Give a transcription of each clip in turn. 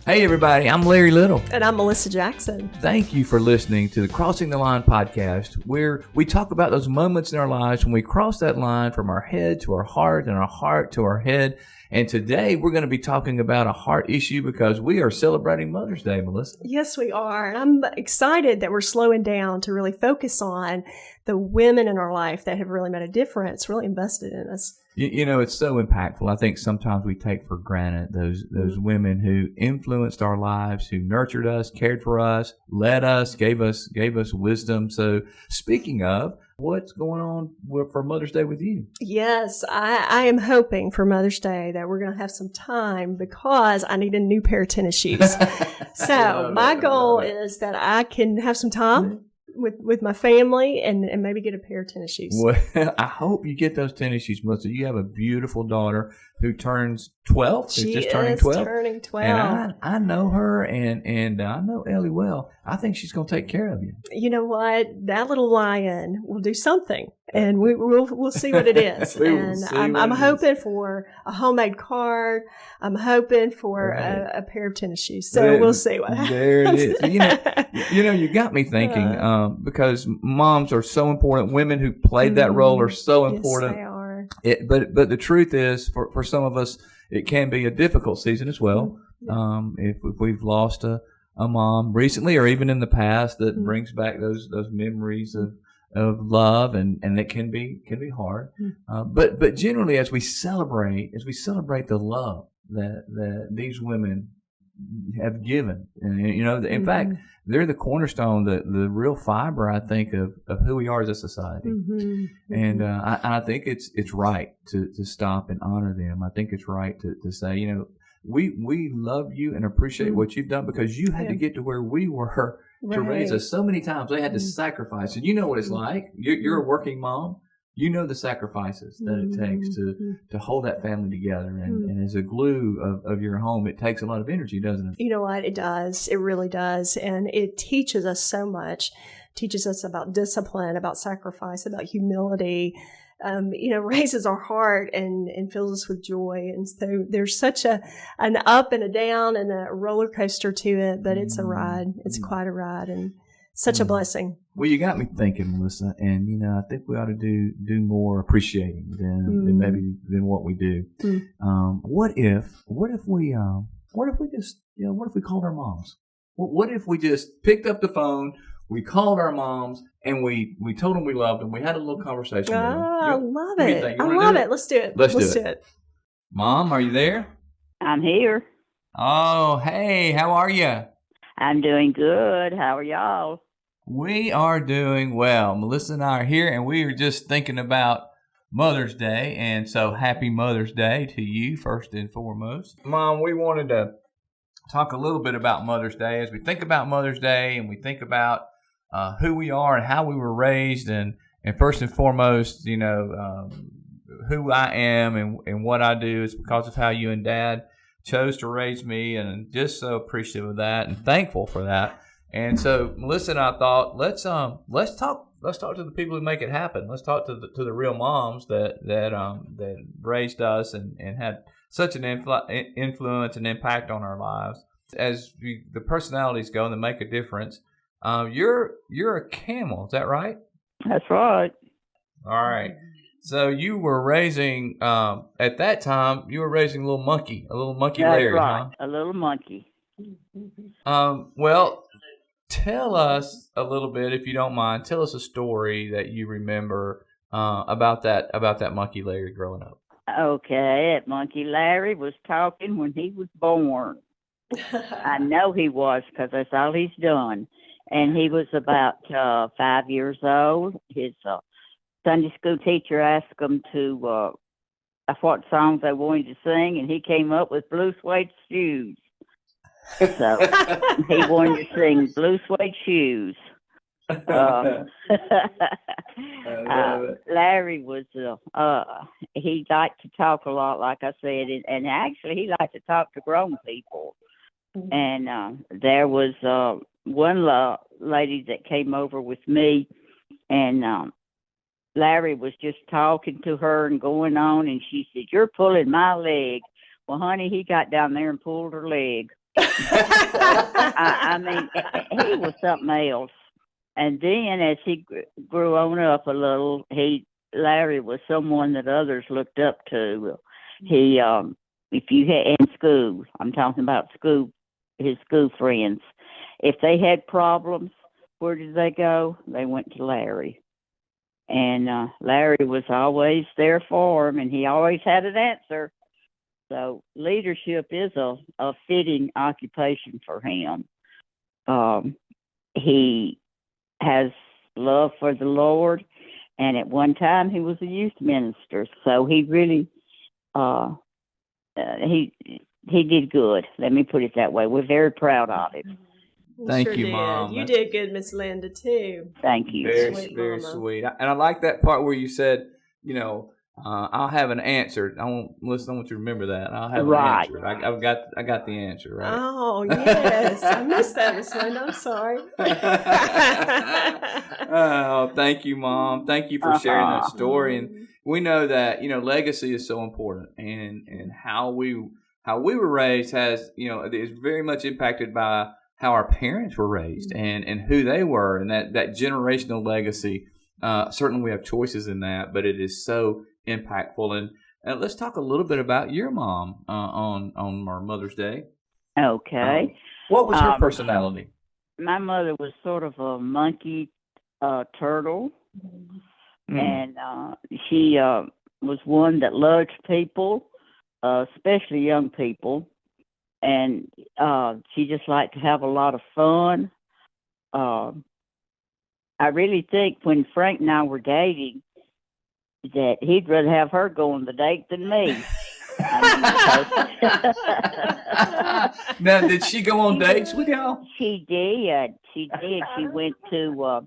Hey everybody, I'm Larry Little. And I'm Melissa Jackson. Thank you for listening to the Crossing the Line podcast, where we talk about those moments in our lives when we cross that line from our head to our heart and our heart to our head. And today we're going to be talking about a heart issue because we are celebrating Mother's Day, Melissa. Yes, we are. And I'm excited that we're slowing down to really focus on the women in our life that have really made a difference, really invested in us. You know, it's so impactful. I think sometimes we take for granted those women who influenced our lives, who nurtured us, cared for us, led us, gave us wisdom. So speaking of, what's going on for Mother's Day with you? Yes, I am hoping for Mother's Day that we're going to have some time because I need a new pair of tennis shoes. So my goal is that I can have some time with my family and maybe get a pair of tennis shoes. Well, I hope you get those tennis shoes, Melissa. You have a beautiful daughter who turns 12. She just is turning 12. Turning 12. And I know her and I know Ellie well. I think she's going to take care of you. You know what? That little lion will do something, and we'll see what it is. I'm hoping for a homemade card. I'm hoping for a pair of tennis shoes. So we'll see what happens. There it is. You know, you got me thinking because moms are so important. Women who played that role are so important. Yes, they are. But the truth is, for some of us, it can be a difficult season as well. If we've lost a mom recently or even in the past, that brings back those memories of love, and it can be hard. But generally, as we celebrate the love that these women have given, and you know, in fact, they're the cornerstone, the real fiber, I think, of who we are as a society. And I think it's right to stop and honor them. I think it's right to say, you know, we love you and appreciate what you've done because you had to get to where we were to raise us. So many times they had to sacrifice, and you know what it's like. You're a working mom. You know the sacrifices that it takes to hold that family together. And as a glue of your home, it takes a lot of energy, doesn't it? You know what? It does. It really does. And it teaches us so much. It teaches us about discipline, about sacrifice, about humility. You know, raises our heart and fills us with joy. And so there's such an up and a down and a roller coaster to it, but it's a ride. It's quite a ride and such a blessing. Well, you got me thinking, Melissa, and you know, I think we ought to do more appreciating than what we do. What if we called our moms? What if we just picked up the phone? We called our moms and we told them we loved them. We had a little conversation with them. I love it. I love it. Let's do it. Let's do it. Mom, are you there? I'm here. Oh, hey, how are you? I'm doing good. How are y'all? We are doing well. Melissa and I are here, and we are just thinking about Mother's Day, and so happy Mother's Day to you, first and foremost. Mom, we wanted to talk a little bit about Mother's Day as we think about Mother's Day and we think about who we are and how we were raised, and first and foremost, you know, who I am and what I do is because of how you and Dad chose to raise me, and just so appreciative of that and thankful for that. And so Melissa and I thought, let's talk to the people who make it happen. Let's talk to the real moms that raised us and had such an influence and impact on our lives. As the personalities go and they make a difference. You're a camel, is that right? That's right. All right. So you were raising at that time. You were raising a little monkey Larry, right. huh? A little monkey. Well, tell us a little bit, if you don't mind. Tell us a story that you remember about that monkey Larry growing up. Okay, that monkey Larry was talking when he was born. I know he was because that's all he's done. And he was about 5 years old. His Sunday school teacher asked him to what songs they wanted to sing, and he came up with Blue Suede Shoes. So he wanted to sing Blue Suede Shoes. Larry was, he liked to talk a lot, like I said, and actually he liked to talk to grown people. And there was one lady that came over with me, and Larry was just talking to her and going on, and she said, "You're pulling my leg." Well, honey, he got down there and pulled her leg. I mean, he was something else. And then as he grew on up a little, Larry was someone that others looked up to. He, if you had in school, I'm talking about school, his school friends, if they had problems, where did they go? They went to Larry. And Larry was always there for him, and he always had an answer. So leadership is a fitting occupation for him. He has love for the Lord, and at one time he was a youth minister. So he really he did good. Let me put it that way. We're very proud of him. Thank sure you, did. Mom. You did good, Miss Linda, too. Thank you. Very sweet. And I like that part where you said, I'll have an answer. I want you to remember that. I'll have an answer. I got the answer, right? Oh, yes. I missed that, Miss Linda. I'm sorry. Oh, thank you, Mom. Thank you for sharing that story. And we know that, legacy is so important, and how we were raised is very much impacted by how our parents were raised and who they were, and that generational legacy. Certainly we have choices in that, but it is so impactful. And let's talk a little bit about your mom on our Mother's Day. Okay. What was her personality? My mother was sort of a monkey turtle, and she was one that loved people, especially young people, and she just liked to have a lot of fun. I really think when Frank and I were dating that he'd rather have her go on the date than me. Now, did she go on dates with y'all? She did. She went to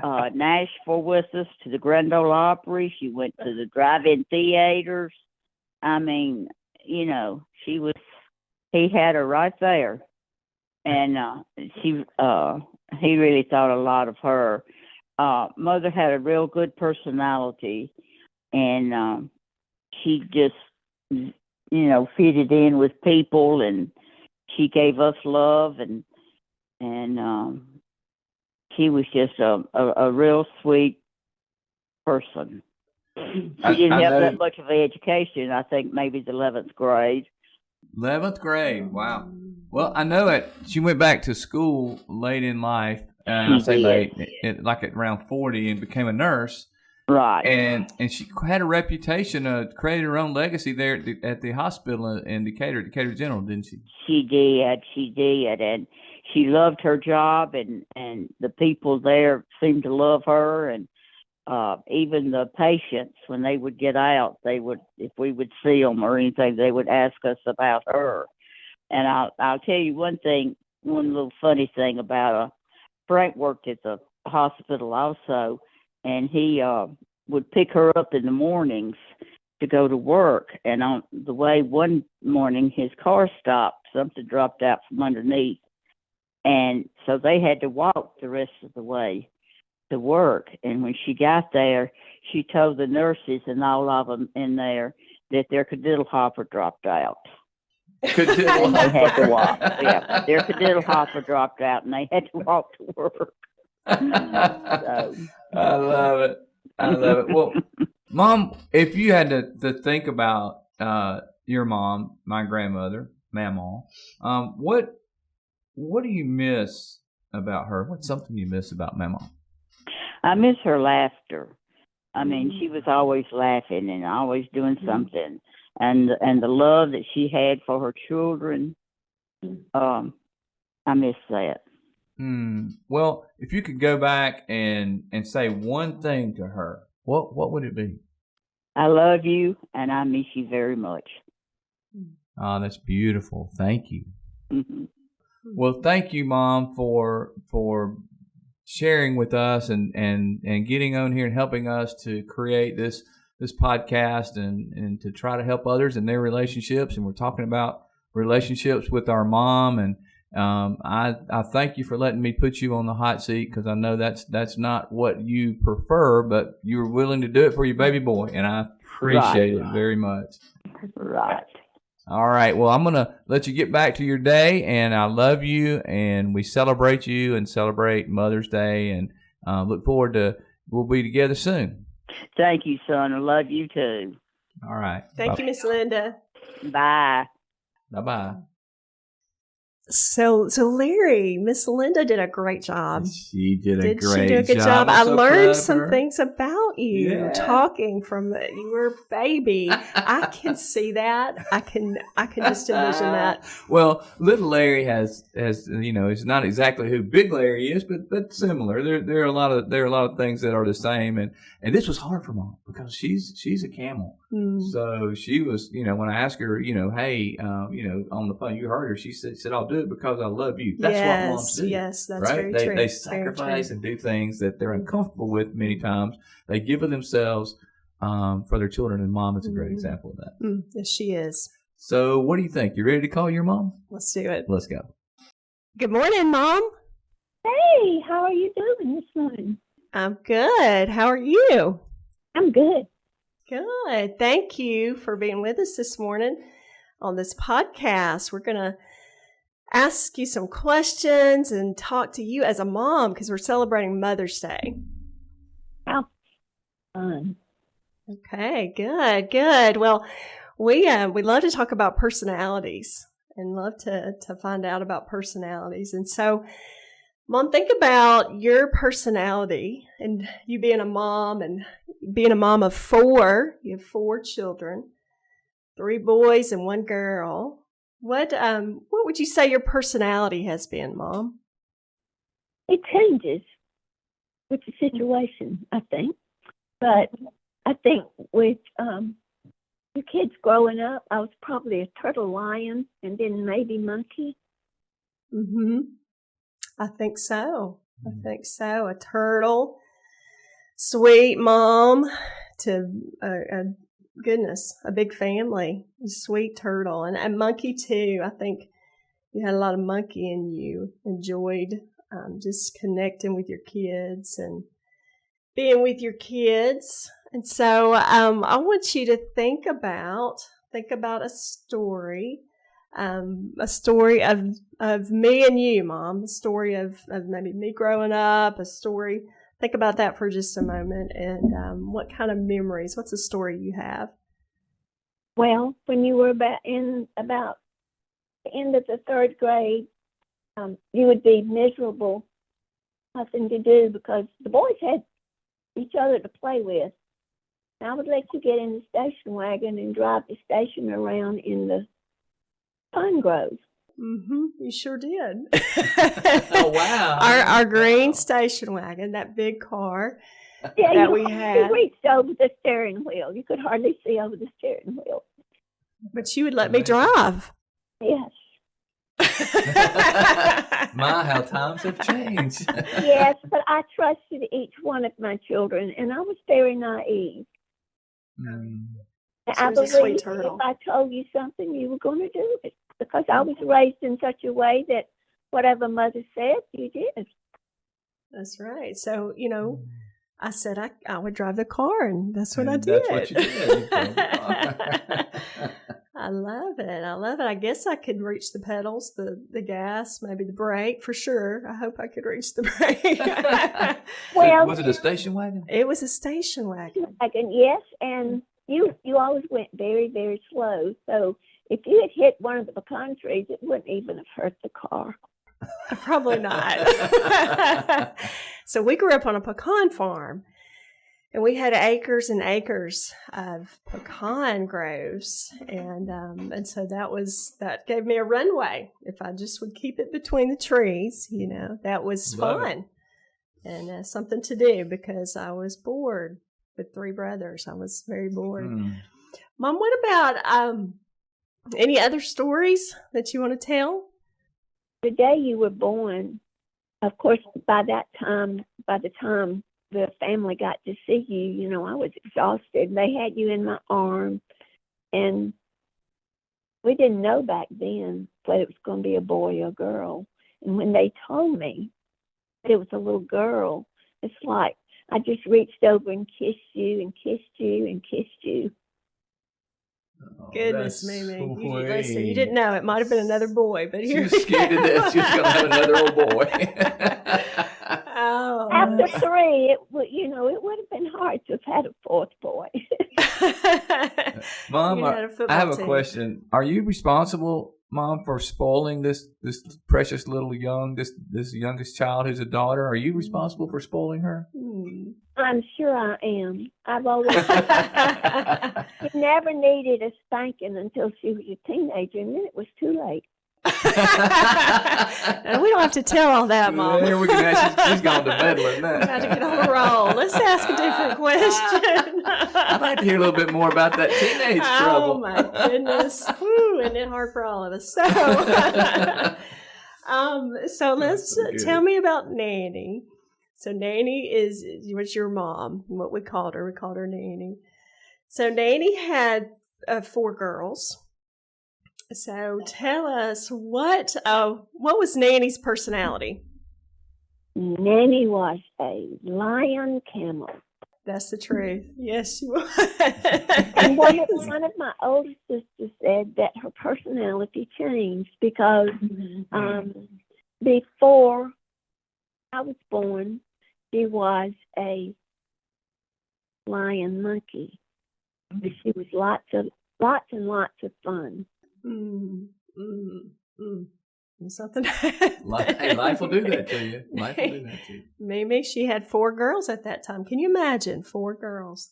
Nashville with us, to the Grand Ole Opry. She went to the drive-in theaters. I mean, he had her right there. And he really thought a lot of her. Mother had a real good personality, and she just, fitted in with people, and she gave us love, and she was just a real sweet person. She didn't have that much of an education. I think maybe the 11th grade. 11th grade, wow. Well, I know it. She went back to school late in life, and I say late, like at around 40, and became a nurse. Right. And she had a reputation, created her own legacy there at the hospital in Decatur General, didn't she? She did, and she loved her job, and the people there seemed to love her, and even the patients, when they would get out, if we would see them or anything, they would ask us about her. And I'll tell you one little funny thing about her. Frank worked at the hospital also, and he would pick her up in the mornings to go to work. And on the way one morning, his car stopped. Something dropped out from underneath. And so they had to walk the rest of the way to work. And when she got there, she told the nurses and all of them in there that their cadiddle hopper dropped out. Cadiddle hopper. They had to walk. Yeah, their cadiddle hopper dropped out, and they had to walk to work. So. I love it. Well, Mom, if you had to think about your mom, my grandmother, Mamaw, what do you miss about her? What's something you miss about Mamaw? I miss her laughter. I mean, she was always laughing and always doing something, and the love that she had for her children. I miss that. Well, if you could go back and say one thing to her, what would it be? I love you, and I miss you very much. Oh, that's beautiful. Thank you. Mm-hmm. Well, thank you, Mom, for sharing with us and getting on here and helping us to create this podcast and to try to help others in their relationships. And we're talking about relationships with our mom, and I thank you for letting me put you on the hot seat, because I know that's not what you prefer, but you were willing to do it for your baby boy, and I appreciate it very much. Right. All right. Well, I'm going to let you get back to your day, and I love you, and we celebrate you and celebrate Mother's Day, and look forward to we'll be together soon. Thank you, son. I love you too. All right. Thank you, Miss Linda. Bye. Bye-bye. So Larry, Miss Linda did a great job. She did a Did great she do a good job? I'm I so learned proud of some her. things about you Yeah. talking from you were a baby. I can see that. I can just envision that. Well, little Larry has it's not exactly who Big Larry is, but similar. There are a lot of things that are the same, and this was hard for Mom because she's a camel. So she was, when I asked her, hey, on the phone, you heard her. She said, I'll do it because I love you. That's what moms do. Yes, that's right? very They true. they sacrifice and do things that they're uncomfortable with many times. They give of themselves for their children, and Mom is a great example of that. Yes, she is. So what do you think? You ready to call your mom? Let's do it. Let's go. Good morning, Mom. Hey, how are you doing this morning? I'm good. How are you? I'm good. Good. Thank you for being with us this morning on this podcast. We're going to ask you some questions and talk to you as a mom because we're celebrating Mother's Day. How fun. Okay, good. Well, we love to talk about personalities and love to find out about personalities. And so, Mom, think about your personality and you being a mom and being a mom of 4. You have 4 children, 3 boys and 1 girl. What would you say your personality has been, Mom? It changes with the situation, I think. But I think with the kids growing up, I was probably a turtle lion and then maybe monkey. I think so. A turtle, sweet mom to a big family, a sweet turtle, and a monkey too. I think you had a lot of monkey in you. Enjoyed just connecting with your kids and being with your kids. And so I want you to think about a story. A story of me and you, Mom. A story of maybe me growing up. A story. Think about that for just a moment. And what kind of memories? What's a story you have? Well, when you were about the end of the 3rd grade, you would be miserable, nothing to do because the boys had each other to play with. And I would let you get in the station wagon and drive the station around in the pine grove. You sure did. Oh, wow. Our green station wagon, that big car Yeah, that you we had. You reached over the steering wheel. You could hardly see over the steering wheel. But you would let me drive. Yes. My, how times have changed. Yes, but I trusted each one of my children, and I was very naive. She I was a sweet believed turtle. if I told you something, you were going to do it because I was raised in such a way that whatever Mother said, you did. That's right. So, I said I would drive the car, and that's what I did. That's what you did. I love it. I guess I could reach the pedals, the gas, maybe the brake for sure. I hope I could reach the brake. Well, was it a station wagon? It was a station wagon. Yes, and you always went very, very slow. So if you had hit one of the pecan trees, it wouldn't even have hurt the car. Probably not. So we grew up on a pecan farm, and we had acres and acres of pecan groves, and so that gave me a runway. If I just would keep it between the trees, that was fun and something to do because I was bored with 3 brothers. I was very bored. Mom, what about any other stories that you want to tell? The day you were born, of course, by the time the family got to see you, I was exhausted. They had you in my arm, and we didn't know back then whether it was going to be a boy or a girl. And when they told me that it was a little girl, it's like I just reached over and kissed you and kissed you and kissed you. Goodness, that's Mimi. sweet. Listen, you didn't know. It might have been another boy, but She here was scared to death. She was going to have another old boy. Oh. After three, it would have been hard to have had a fourth boy. Mom, You had a I football have a team. question. Are you responsible, Mom, for spoiling this precious little this youngest child who's a daughter? Are you responsible for spoiling her? Hmm. I'm sure I am. I've always she never needed a spanking until she was a teenager, and then it was too late. And we don't have to tell all that, Mom. Here we can. She's gone to meddling now. We got to get on the roll. Let's ask a different question. I'd like to hear a little bit more about that teenage trouble. Oh my goodness! Woo, isn't it hard for all of us? So, so let's so good. tell me about Nanny. So Nanny was your mom. What we called her Nanny. So Nanny had 4 girls. So tell us what was Nanny's personality? Nanny was a lion camel. That's the truth. Yes, she was. And one of my older sisters said that her personality changed because before I was born, she was a lion monkey. She was lots and lots of fun. Something. Hey, life will do that to you. Life will do that to you. Mimi, she had 4 girls at that time. Can you imagine 4 girls?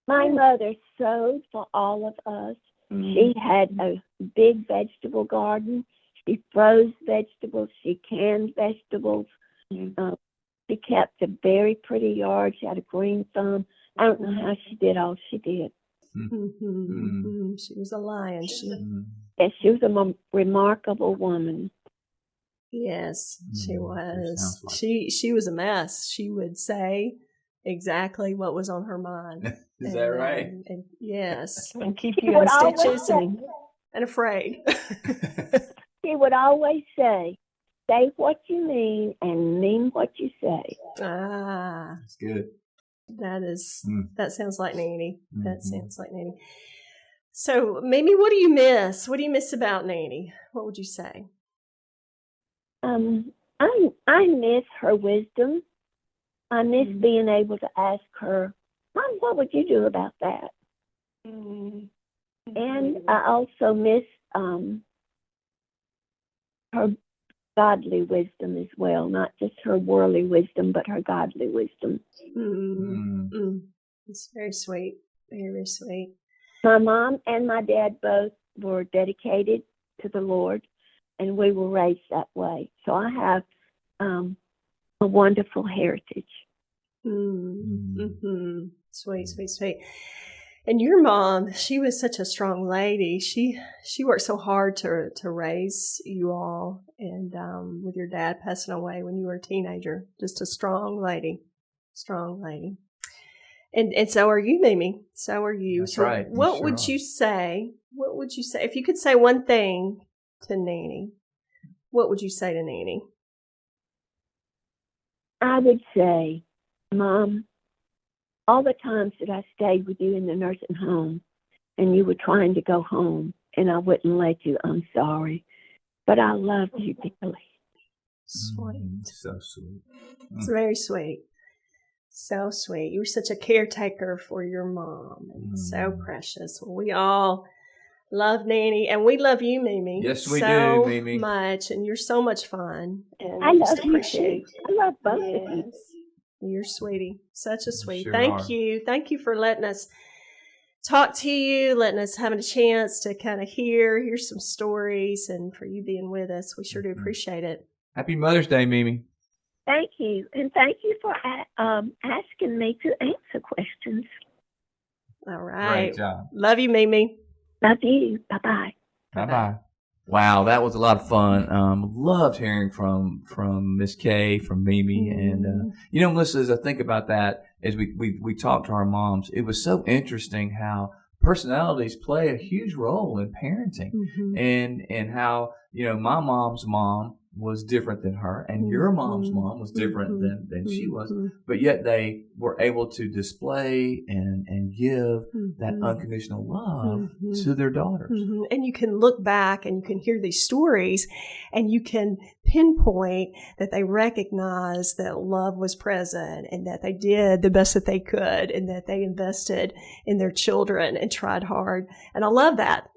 My mother sewed for all of us. She had a big vegetable garden. She froze vegetables. She canned vegetables. She kept a very pretty yard. She had a green thumb. I don't know how she did all she did. She was a lion. Yes, she was a remarkable woman. Yes, she was. sounds like She was a mess. She would say exactly what was on her mind. Is that right? And yes, And keep She you in would always stitches say- and afraid. She would always say what you mean and mean what you say. That's good. That sounds like Nanny. That Mhm. sounds like Nanny. So, Mimi, what do you miss? What do you miss about Nanny? What would you say? I miss her wisdom. I miss being able to ask her, Mom, what would you do about that? And I also miss her godly wisdom as well, not just her worldly wisdom, but her godly wisdom. It's very sweet. Very, very sweet. My mom and my dad both were dedicated to the Lord, and we were raised that way. So I have a wonderful heritage. Sweet, sweet, sweet. And your mom, she was such a strong lady. She worked so hard to raise you all, and with your dad passing away when you were a teenager, just a strong lady. And so are you, Mimi. So are you. That's so right. You What sure would are. you say? What would you say if you could say one thing to Nanny? What would you say to Nanny? I would say, Mom, all the times that I stayed with you in the nursing home and you were trying to go home and I wouldn't let you, I'm sorry. But I loved you dearly. Sweet. So sweet. It's very sweet. So sweet. You were such a caretaker for your mom. And so precious. Well, we all love Nanny, and we love you, Mimi. Yes, we so do, Mimi. much, and you're so much fun. And I we love just you appreciate too. I love both of you. Yes. You're sweetie. Such a sweet. sure Thank are. you. Thank you for letting us talk to you, letting us having a chance to kind of hear some stories, and for you being with us. We sure do appreciate it. Happy Mother's Day, Mimi. Thank you. And thank you for asking me to answer questions. All right. Great job. Love you, Mimi. Love you. Bye-bye. Bye-bye. Wow, that was a lot of fun. Loved hearing from Miss Kay, from Mimi, and Melissa, as I think about that, as we talked to our moms, it was so interesting how personalities play a huge role in parenting, and how my mom's mom was different than her, and your mom's mom was different than she was, but yet they were able to display and give that unconditional love to their daughters. And you can look back and you can hear these stories and you can pinpoint that they recognized that love was present and that they did the best that they could and that they invested in their children and tried hard. And I love that.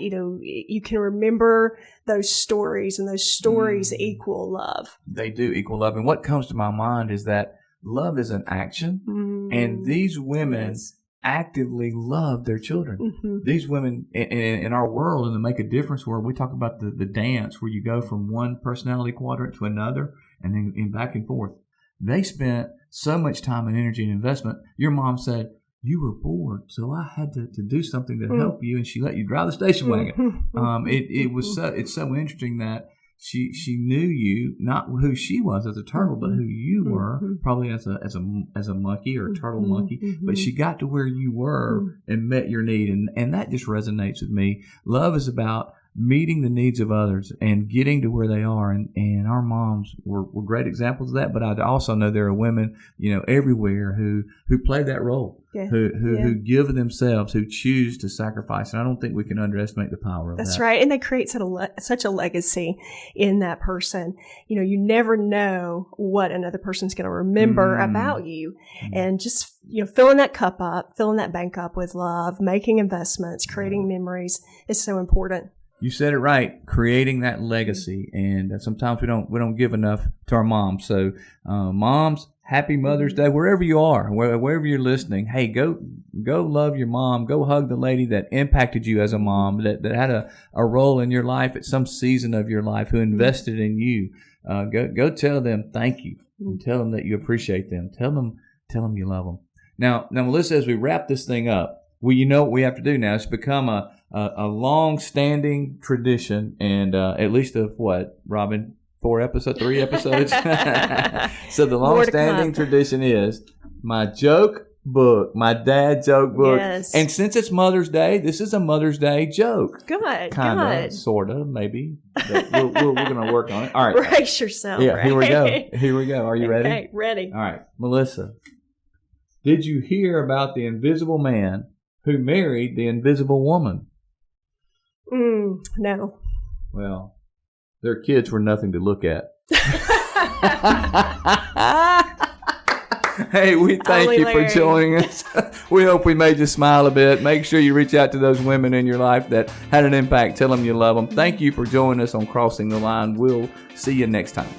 You can remember those stories, and those stories equal love. They do equal love. And what comes to my mind is that love is an action, and these women actively love their children. These women in our world, in the Make a Difference world, we talk about the dance where you go from one personality quadrant to another and then back and forth. They spent so much time and energy and investment. Your mom said, you were bored, so I had to do something to help you, and she let you drive the station wagon. It's so interesting that she knew you, not who she was as a turtle, but who you were, probably as a monkey or a turtle monkey. But she got to where you were and met your need, and that just resonates with me. Love is about meeting the needs of others and getting to where they are, and our moms were great examples of that. But I also know there are women, everywhere who play that role, who give themselves, who choose to sacrifice. And I don't think we can underestimate the power of that. That's right, and they create such a legacy in that person. You never know what another person's going to remember about you, and just filling that cup up, filling that bank up with love, making investments, creating memories is so important. You said it right, creating that legacy, and sometimes we don't give enough to our moms. So, moms, happy Mother's Day wherever you are, wherever you're listening. Hey, go love your mom. Go hug the lady that impacted you as a mom, that had a role in your life at some season of your life, who invested in you. Go tell them thank you. And tell them that you appreciate them. Tell them you love them. Now, Melissa, as we wrap this thing up, you know what we have to do now. It's become a long-standing tradition, and at least of what, Robin? 3 episodes? So the long-standing tradition is my joke book, my dad joke book. Yes. And since it's Mother's Day, this is a Mother's Day joke. Good. Kind of, sort of, maybe. But we're going to work on it. All right. Brace yourself. Yeah, here we go. Are you ready? Okay, ready. All right. Melissa, did you hear about the invisible man who married the invisible woman? No. Well, their kids were nothing to look at. Hey, we thank you for joining us. We hope we made you smile a bit. Make sure you reach out to those women in your life that had an impact. Tell them you love them. Thank you for joining us on Crossing the Line. We'll see you next time.